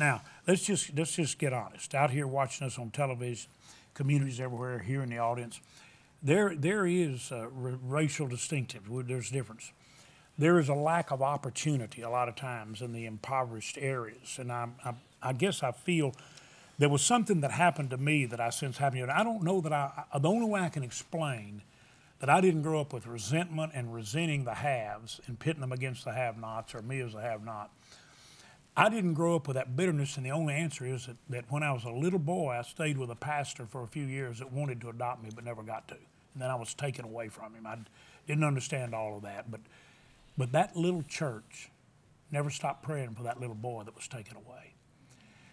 Now, let's just get honest. Out here watching us on television, communities everywhere, here in the audience, there is racial distinctive. There's difference. There is a lack of opportunity a lot of times in the impoverished areas, and I guess I feel there was something that happened to me that I sense happening. And I don't know that the only way I can explain that I didn't grow up with resentment and resenting the haves and pitting them against the have-nots or me as a have-not. I didn't grow up with that bitterness, and the only answer is that when I was a little boy, I stayed with a pastor for a few years that wanted to adopt me but never got to. And then I was taken away from him. I didn't understand all of that, but that little church never stopped praying for that little boy that was taken away.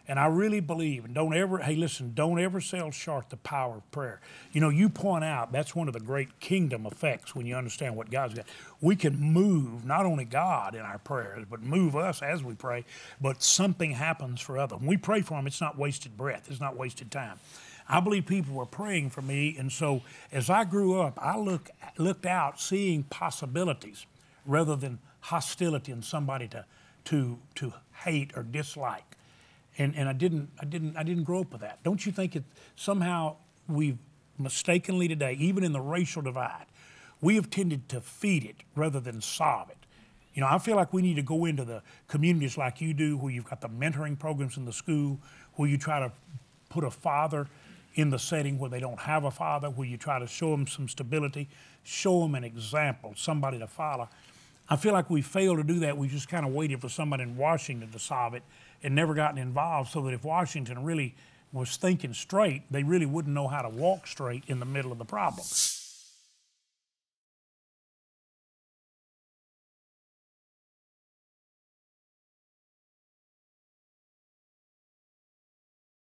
And I really believe, and don't ever sell short the power of prayer. You know, you point out that's one of the great kingdom effects when you understand what God's got. We can move not only God in our prayers, but move us as we pray, but something happens for others. When we pray for them, it's not wasted breath, it's not wasted time. I believe people were praying for me, and so as I grew up, I looked out seeing possibilities rather than hostility in somebody to hate or dislike. And I didn't grow up with that. Don't you think somehow we've mistakenly today, even in the racial divide, we have tended to feed it rather than solve it. You know, I feel like we need to go into the communities like you do, where you've got the mentoring programs in the school, where you try to put a father in the setting where they don't have a father, where you try to show them some stability, show them an example, somebody to follow. I feel like we failed to do that. We just kind of waited for somebody in Washington to solve it and never gotten involved, so that if Washington really was thinking straight, they really wouldn't know how to walk straight in the middle of the problem.